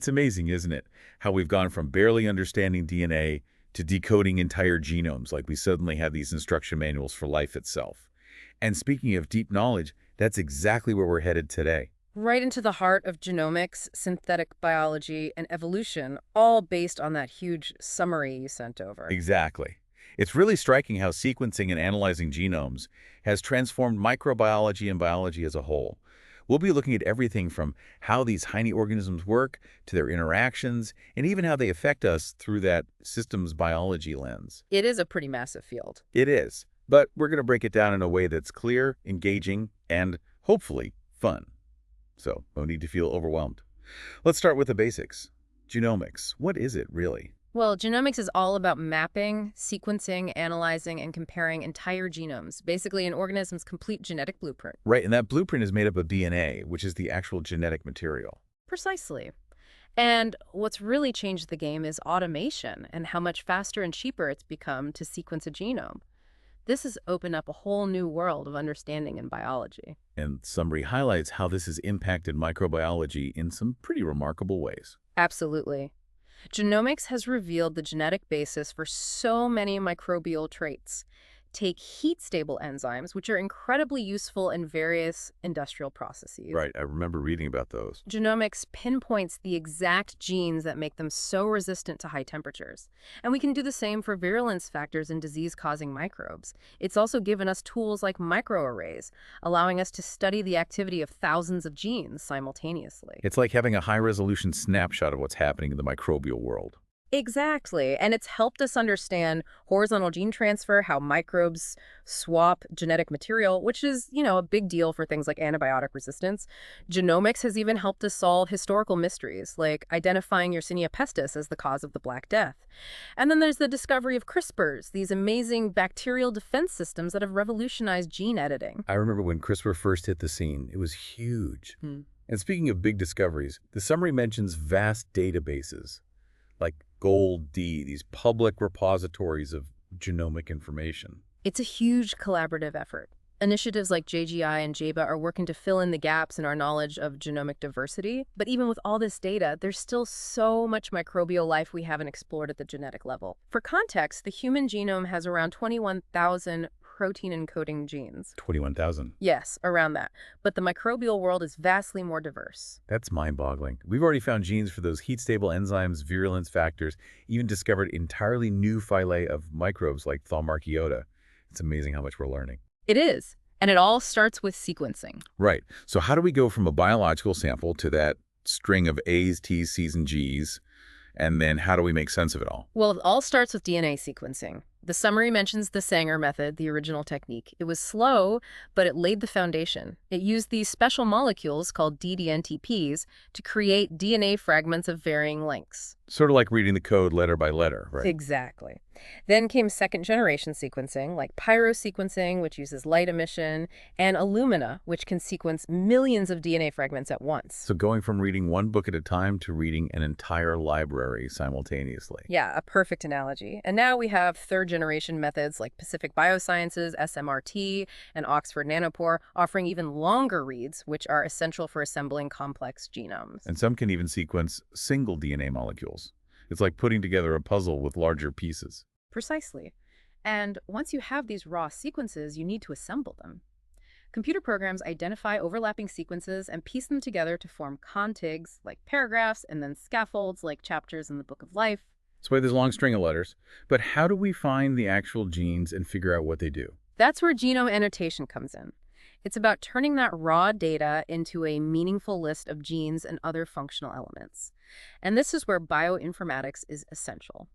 It's amazing, isn't it? How we've gone from barely understanding DNA to decoding entire genomes, like we suddenly have these instruction manuals for life itself. And speaking of deep knowledge, that's exactly where we're headed today. Right into the heart of genomics, synthetic biology, and evolution, all based on that huge summary you sent over. Exactly. It's really striking how sequencing and analyzing genomes has transformed microbiology and biology as a whole. We'll be looking at everything from how these tiny organisms work to their interactions and even how they affect us through that systems biology lens. It is a pretty massive field. It is, but we're going to break it down in a way that's clear, engaging, and hopefully fun. So, no need to feel overwhelmed. Let's start with the basics. Genomics. What is it really? Well, genomics is all about mapping, sequencing, analyzing, and comparing entire genomes, basically an organism's complete genetic blueprint. Right, and that blueprint is made up of DNA, which is the actual genetic material. Precisely. And what's really changed the game is automation and how much faster and cheaper it's become to sequence a genome. This has opened up a whole new world of understanding in biology. And summary highlights how this has impacted microbiology in some pretty remarkable ways. Absolutely. Genomics has revealed the genetic basis for so many microbial traits. Take heat-stable enzymes, which are incredibly useful in various industrial processes. Right, I remember reading about those. Genomics pinpoints the exact genes that make them so resistant to high temperatures. And we can do the same for virulence factors in disease-causing microbes. It's also given us tools like microarrays, allowing us to study the activity of thousands of genes simultaneously. It's like having a high-resolution snapshot of what's happening in the microbial world. Exactly. And it's helped us understand horizontal gene transfer, how microbes swap genetic material, which is, a big deal for things like antibiotic resistance. Genomics has even helped us solve historical mysteries, like identifying Yersinia pestis as the cause of the Black Death. And then there's the discovery of CRISPRs, these amazing bacterial defense systems that have revolutionized gene editing. I remember when CRISPR first hit the scene. It was huge. And speaking of big discoveries, the summary mentions vast databases, like GOLD, these public repositories of genomic information. It's a huge collaborative effort. Initiatives like JGI and JABA are working to fill in the gaps in our knowledge of genomic diversity. But even with all this data, there's still so much microbial life we haven't explored at the genetic level. For context, the human genome has around 21,000 protein-encoding genes. 21,000. Yes, around that. But the microbial world is vastly more diverse. That's mind-boggling. We've already found genes for those heat-stable enzymes, virulence factors, even discovered entirely new phylae of microbes like Thalmarchiota. It's amazing how much we're learning. It is. And it all starts with sequencing. Right. So how do we go from a biological sample to that string of A's, T's, C's, and G's? And then how do we make sense of it all? Well, it all starts with DNA sequencing. The summary mentions the Sanger method, the original technique. It was slow, but it laid the foundation. It used these special molecules called ddNTPs to create DNA fragments of varying lengths. Sort of like reading the code letter by letter, right? Exactly. Then came second-generation sequencing, like pyrosequencing, which uses light emission, and Illumina, which can sequence millions of DNA fragments at once. So going from reading one book at a time to reading an entire library simultaneously. Yeah, a perfect analogy. And now we have third-generation methods like Pacific Biosciences, SMRT, and Oxford Nanopore, offering even longer reads, which are essential for assembling complex genomes. And some can even sequence single DNA molecules. It's like putting together a puzzle with larger pieces. Precisely. And once you have these raw sequences, you need to assemble them. Computer programs identify overlapping sequences and piece them together to form contigs, like paragraphs, and then scaffolds, like chapters in the Book of Life. That's why there's a long string of letters. But how do we find the actual genes and figure out what they do? That's where genome annotation comes in. It's about turning that raw data into a meaningful list of genes and other functional elements. And this is where bioinformatics is essential.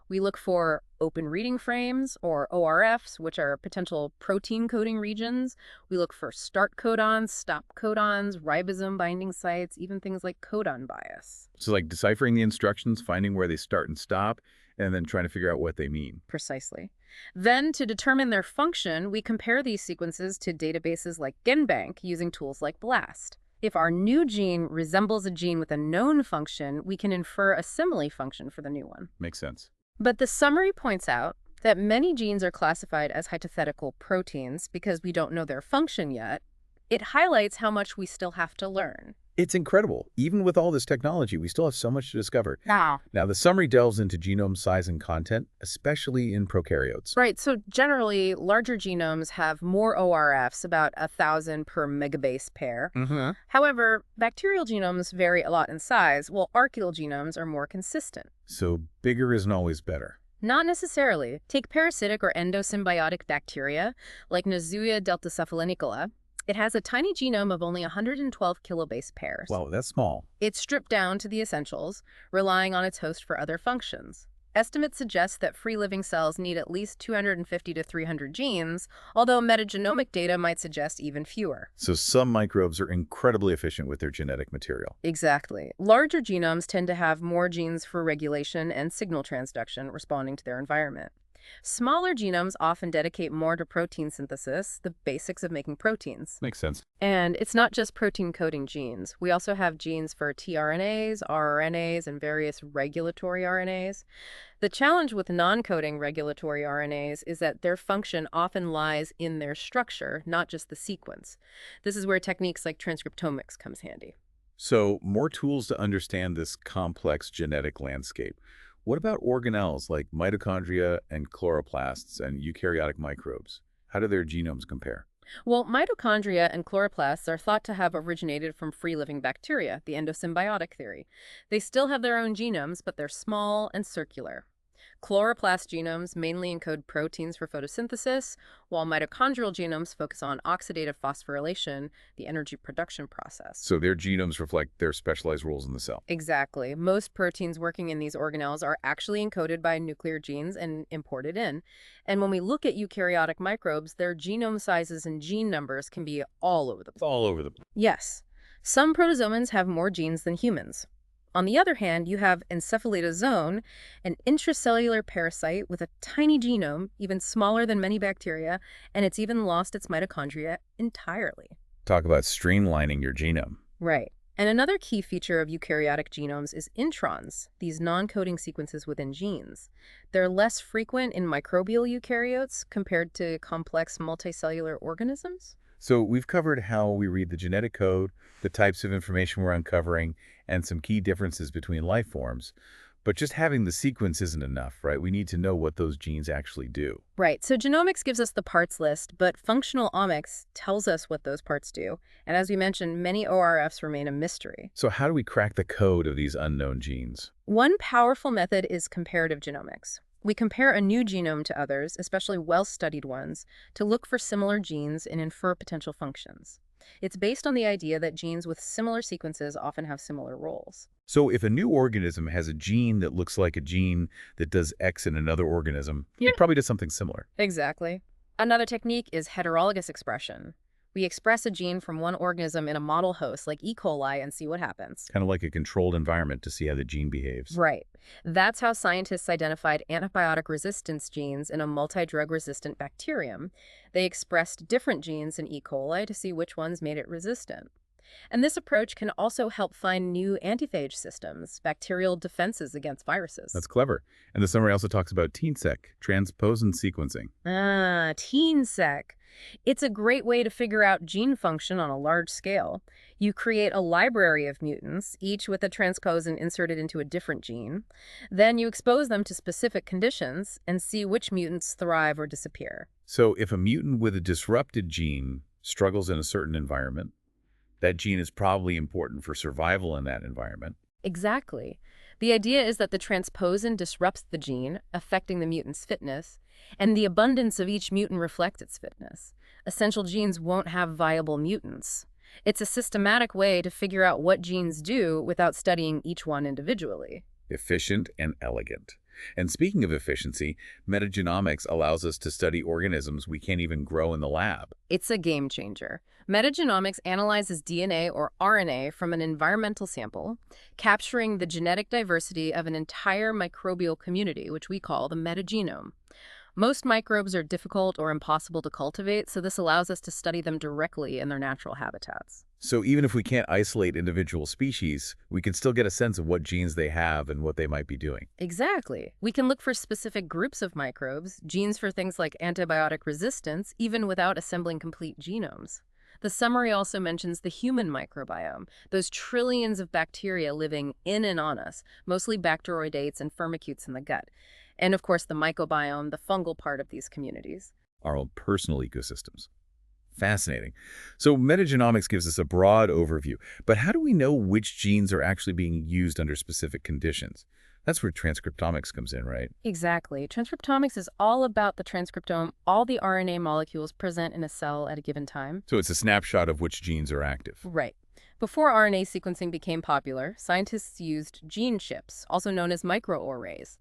We look for open reading frames, or ORFs, which are potential protein coding regions. We look for start codons, stop codons, ribosome binding sites, even things like codon bias. So like deciphering the instructions, finding where they start and stop, and then trying to figure out what they mean. Precisely. Then, to determine their function, we compare these sequences to databases like GenBank using tools like BLAST. If our new gene resembles a gene with a known function, we can infer a simile function for the new one. Makes sense. But the summary points out that many genes are classified as hypothetical proteins because we don't know their function yet. It highlights how much we still have to learn. It's incredible. Even with all this technology, we still have so much to discover. Now, Now, the summary delves into genome size and content, especially in prokaryotes. right, so generally, larger genomes have more ORFs, about 1,000 per megabase pair. Mm-hmm. However, bacterial genomes vary a lot in size, while archaeal genomes are more consistent. So bigger isn't always better. Not necessarily. Take parasitic or endosymbiotic bacteria, like Nezuia deltacephalinicula. It has a tiny genome of only 112 kilobase pairs. Wow, that's small. It's stripped down to the essentials, relying on its host for other functions. Estimates suggest that free-living cells need at least 250 to 300 genes, although metagenomic data might suggest even fewer. So some microbes are incredibly efficient with their genetic material. Exactly. Larger genomes tend to have more genes for regulation and signal transduction responding to their environment. Smaller genomes often dedicate more to protein synthesis, the basics of making proteins. Makes sense. And it's not just protein-coding genes. We also have genes for tRNAs, rRNAs, and various regulatory RNAs. The challenge with non-coding regulatory RNAs is that their function often lies in their structure, not just the sequence. This is where techniques like transcriptomics comes handy. So more tools to understand this complex genetic landscape. What about organelles like mitochondria and chloroplasts and eukaryotic microbes? How do their genomes compare? Well, mitochondria and chloroplasts are thought to have originated from free-living bacteria, the endosymbiotic theory. They still have their own genomes, but they're small and circular. Chloroplast genomes mainly encode proteins for photosynthesis, while mitochondrial genomes focus on oxidative phosphorylation, the energy production process. So their genomes reflect their specialized roles in the cell. Exactly. Most proteins working in these organelles are actually encoded by nuclear genes and imported in. And when we look at eukaryotic microbes, their genome sizes and gene numbers can be all over the place. All over the place. Yes, some protozoans have more genes than humans. On the other hand, you have encephalidozone, an intracellular parasite with a tiny genome, even smaller than many bacteria, and it's even lost its mitochondria entirely. Talk about streamlining your genome. Right. And another key feature of eukaryotic genomes is introns, these non-coding sequences within genes. They're less frequent in microbial eukaryotes compared to complex multicellular organisms. So we've covered how we read the genetic code, the types of information we're uncovering, and some key differences between life forms. But just having the sequence isn't enough, right? We need to know what those genes actually do. Right, so genomics gives us the parts list, but functional omics tells us what those parts do. And as we mentioned, many ORFs remain a mystery. So how do we crack the code of these unknown genes? One powerful method is comparative genomics. We compare a new genome to others, especially well-studied ones, to look for similar genes and infer potential functions. It's based on the idea that genes with similar sequences often have similar roles. So if a new organism has a gene that looks like a gene that does X in another organism, it probably does something similar. Exactly. Another technique is heterologous expression. We express a gene from one organism in a model host like E. coli and see what happens. Kind of like a controlled environment to see how the gene behaves. Right. That's how scientists identified antibiotic resistance genes in a multi-drug resistant bacterium. They expressed different genes in E. coli to see which ones made it resistant. And this approach can also help find new antiphage systems, bacterial defenses against viruses. That's clever. And the summary also talks about Tn-Seq, transposon sequencing. Tn-Seq. It's a great way to figure out gene function on a large scale. You create a library of mutants, each with a transposon inserted into a different gene. Then you expose them to specific conditions and see which mutants thrive or disappear. So if a mutant with a disrupted gene struggles in a certain environment, that gene is probably important for survival in that environment. Exactly. The idea is that the transposon disrupts the gene, affecting the mutant's fitness, and the abundance of each mutant reflects its fitness. Essential genes won't have viable mutants. It's a systematic way to figure out what genes do without studying each one individually. Efficient and elegant. And speaking of efficiency, metagenomics allows us to study organisms we can't even grow in the lab. It's a game changer. Metagenomics analyzes DNA or RNA from an environmental sample, capturing the genetic diversity of an entire microbial community, which we call the metagenome. Most microbes are difficult or impossible to cultivate, so this allows us to study them directly in their natural habitats. So even if we can't isolate individual species, we can still get a sense of what genes they have and what they might be doing. Exactly. We can look for specific groups of microbes, genes for things like antibiotic resistance, even without assembling complete genomes. The summary also mentions the human microbiome, those trillions of bacteria living in and on us, mostly bacteroidates and firmicutes in the gut. And of course, the mycobiome, the fungal part of these communities. Our own personal ecosystems. Fascinating. So metagenomics gives us a broad overview, but how do we know which genes are actually being used under specific conditions? That's where transcriptomics comes in, right? Exactly. Transcriptomics is all about the transcriptome, all the RNA molecules present in a cell at a given time. So it's a snapshot of which genes are active. Right. Before RNA sequencing became popular, scientists used gene chips, also known as microarrays.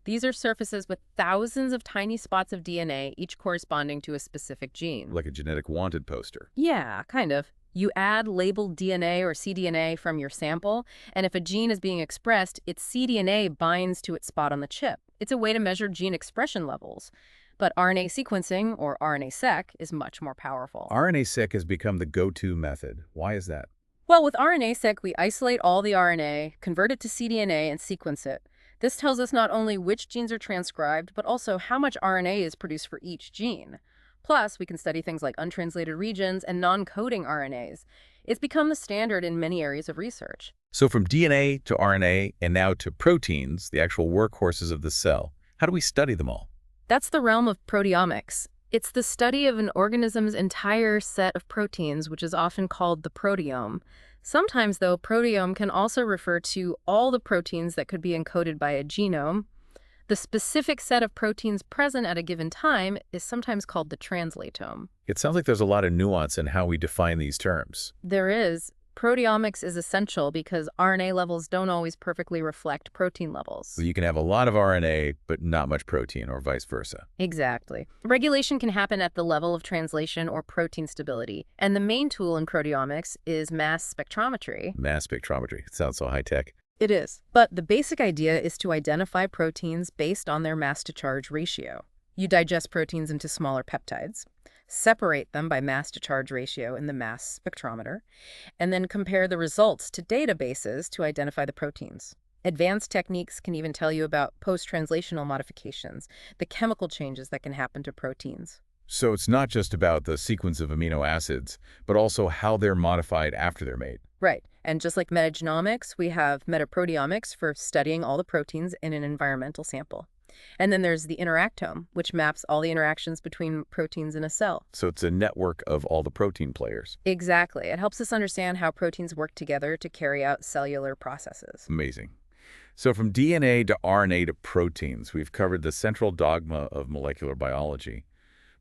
These are surfaces with thousands of tiny spots of DNA, each corresponding to a specific gene. Like a genetic wanted poster. Yeah, kind of. You add labeled DNA or cDNA from your sample, and if a gene is being expressed, its cDNA binds to its spot on the chip. It's a way to measure gene expression levels. But RNA sequencing, or RNA-Seq, is much more powerful. RNA-Seq has become the go-to method. Why is that? Well, with RNA-Seq, we isolate all the RNA, convert it to cDNA, and sequence it. This tells us not only which genes are transcribed, but also how much RNA is produced for each gene. Plus, we can study things like untranslated regions and non-coding RNAs. It's become the standard in many areas of research. So from DNA to RNA and now to proteins, the actual workhorses of the cell, how do we study them all? That's the realm of proteomics. It's the study of an organism's entire set of proteins, which is often called the proteome. Sometimes, though, proteome can also refer to all the proteins that could be encoded by a genome. The specific set of proteins present at a given time is sometimes called the translatome. It sounds like there's a lot of nuance in how we define these terms. There is. Proteomics is essential because RNA levels don't always perfectly reflect protein levels. So you can have a lot of RNA, but not much protein, or vice versa. Exactly. Regulation can happen at the level of translation or protein stability, and the main tool in proteomics is mass spectrometry. Mass spectrometry. It sounds so high-tech. It is. But the basic idea is to identify proteins based on their mass-to-charge ratio. You digest proteins into smaller peptides, separate them by mass-to-charge ratio in the mass spectrometer, and then compare the results to databases to identify the proteins. Advanced techniques can even tell you about post-translational modifications, the chemical changes that can happen to proteins. So it's not just about the sequence of amino acids, but also how they're modified after they're made. Right. And just like metagenomics, we have metaproteomics for studying all the proteins in an environmental sample. And then there's the interactome, which maps all the interactions between proteins in a cell. So it's a network of all the protein players. Exactly. It helps us understand how proteins work together to carry out cellular processes. Amazing. So from DNA to RNA to proteins, we've covered the central dogma of molecular biology.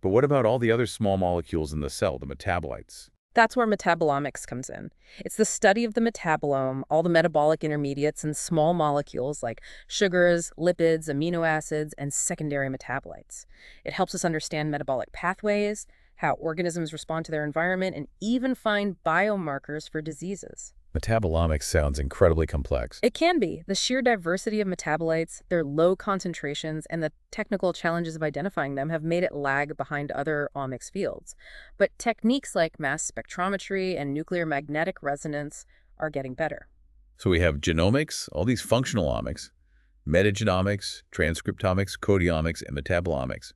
But what about all the other small molecules in the cell, the metabolites? That's where metabolomics comes in. It's the study of the metabolome, all the metabolic intermediates and small molecules like sugars, lipids, amino acids, and secondary metabolites. It helps us understand metabolic pathways, how organisms respond to their environment, and even find biomarkers for diseases. Metabolomics sounds incredibly complex. It can be. The sheer diversity of metabolites, their low concentrations, and the technical challenges of identifying them have made it lag behind other omics fields. But techniques like mass spectrometry and nuclear magnetic resonance are getting better. So we have genomics, all these functional omics, metagenomics, transcriptomics, codiomics, and metabolomics.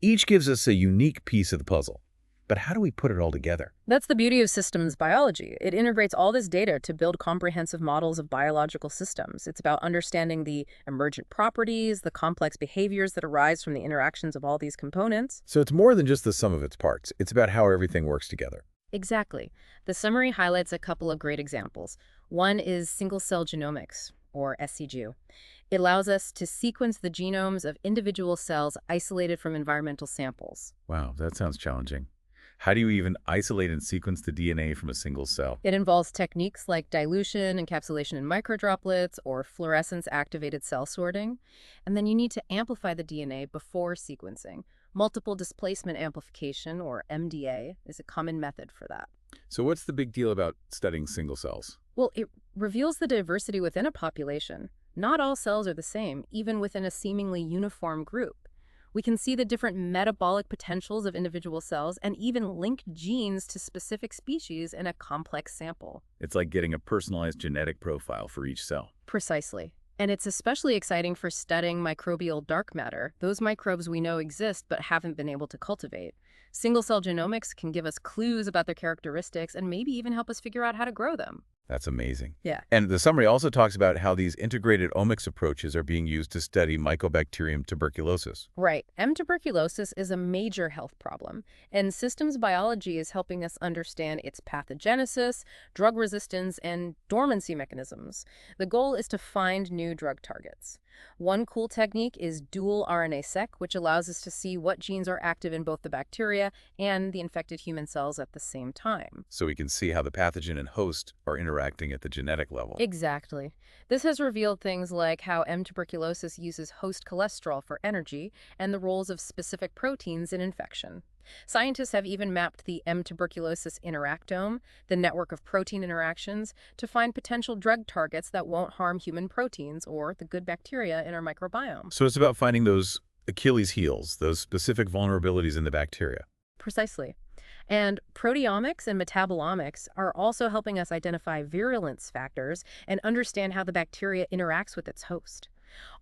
Each gives us a unique piece of the puzzle. But how do we put it all together? That's the beauty of systems biology. It integrates all this data to build comprehensive models of biological systems. It's about understanding the emergent properties, the complex behaviors that arise from the interactions of all these components. So it's more than just the sum of its parts. It's about how everything works together. Exactly. The summary highlights a couple of great examples. One is single-cell genomics, or SCGU. It allows us to sequence the genomes of individual cells isolated from environmental samples. Wow, that sounds challenging. How do you even isolate and sequence the DNA from a single cell? It involves techniques like dilution, encapsulation in microdroplets, or fluorescence-activated cell sorting. And then you need to amplify the DNA before sequencing. Multiple displacement amplification, or MDA, is a common method for that. So what's the big deal about studying single cells? Well, it reveals the diversity within a population. Not all cells are the same, even within a seemingly uniform group. We can see the different metabolic potentials of individual cells and even link genes to specific species in a complex sample. It's like getting a personalized genetic profile for each cell. Precisely. And it's especially exciting for studying microbial dark matter, those microbes we know exist but haven't been able to cultivate. Single-cell genomics can give us clues about their characteristics and maybe even help us figure out how to grow them. That's amazing. Yeah. And the summary also talks about how these integrated omics approaches are being used to study Mycobacterium tuberculosis. Right. M. tuberculosis is a major health problem, and systems biology is helping us understand its pathogenesis, drug resistance, and dormancy mechanisms. The goal is to find new drug targets. One cool technique is dual RNA-seq, which allows us to see what genes are active in both the bacteria and the infected human cells at the same time. So we can see how the pathogen and host are interacting at the genetic level. Exactly. This has revealed things like how M. tuberculosis uses host cholesterol for energy and the roles of specific proteins in infection. Scientists have even mapped the M. tuberculosis interactome, the network of protein interactions, to find potential drug targets that won't harm human proteins or the good bacteria in our microbiome. So it's about finding those Achilles heels, those specific vulnerabilities in the bacteria. Precisely. And proteomics and metabolomics are also helping us identify virulence factors and understand how the bacteria interacts with its host.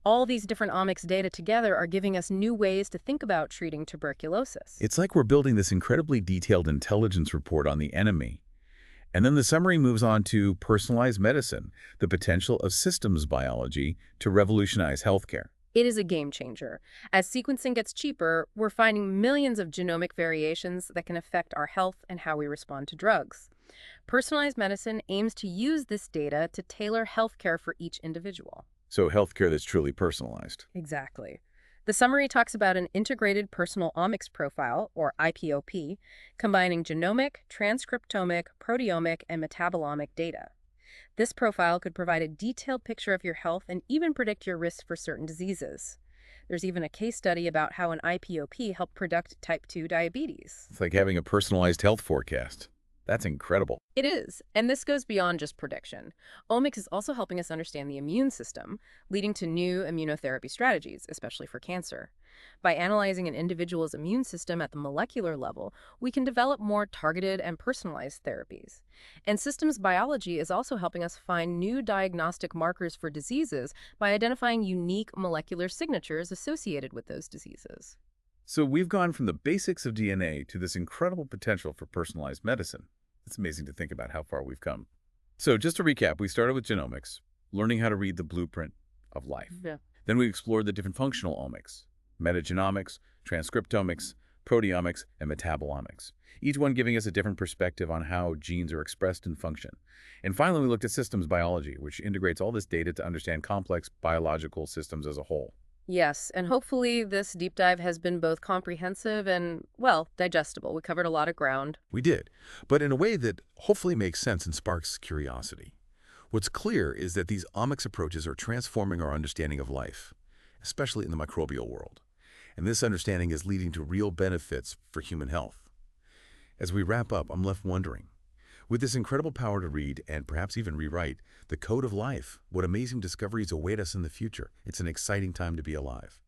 All these different omics data together are giving us new ways to think about treating tuberculosis. It's like we're building this incredibly detailed intelligence report on the enemy. And then the summary moves on to personalized medicine, the potential of systems biology to revolutionize healthcare. It is a game changer. As sequencing gets cheaper, we're finding millions of genomic variations that can affect our health and how we respond to drugs. Personalized medicine aims to use this data to tailor healthcare for each individual. So healthcare that's truly personalized. Exactly. The summary talks about an integrated personal omics profile, or IPOP, combining genomic, transcriptomic, proteomic, and metabolomic data. This profile could provide a detailed picture of your health and even predict your risk for certain diseases. There's even a case study about how an IPOP helped predict type 2 diabetes. It's like having a personalized health forecast. That's incredible. It is, and this goes beyond just prediction. Omics is also helping us understand the immune system, leading to new immunotherapy strategies, especially for cancer. By analyzing an individual's immune system at the molecular level, we can develop more targeted and personalized therapies. And systems biology is also helping us find new diagnostic markers for diseases by identifying unique molecular signatures associated with those diseases. So we've gone from the basics of DNA to this incredible potential for personalized medicine. It's amazing to think about how far we've come. So just to recap, we started with genomics, learning how to read the blueprint of life. Yeah. Then we explored the different functional omics, metagenomics, transcriptomics, proteomics, and metabolomics, each one giving us a different perspective on how genes are expressed and function. And finally, we looked at systems biology, which integrates all this data to understand complex biological systems as a whole. Yes, and hopefully this deep dive has been both comprehensive and, well, digestible. We covered a lot of ground. We did, but in a way that hopefully makes sense and sparks curiosity. What's clear is that these omics approaches are transforming our understanding of life, especially in the microbial world. And this understanding is leading to real benefits for human health. As we wrap up, I'm left wondering, with this incredible power to read and perhaps even rewrite the code of life, what amazing discoveries await us in the future. It's an exciting time to be alive.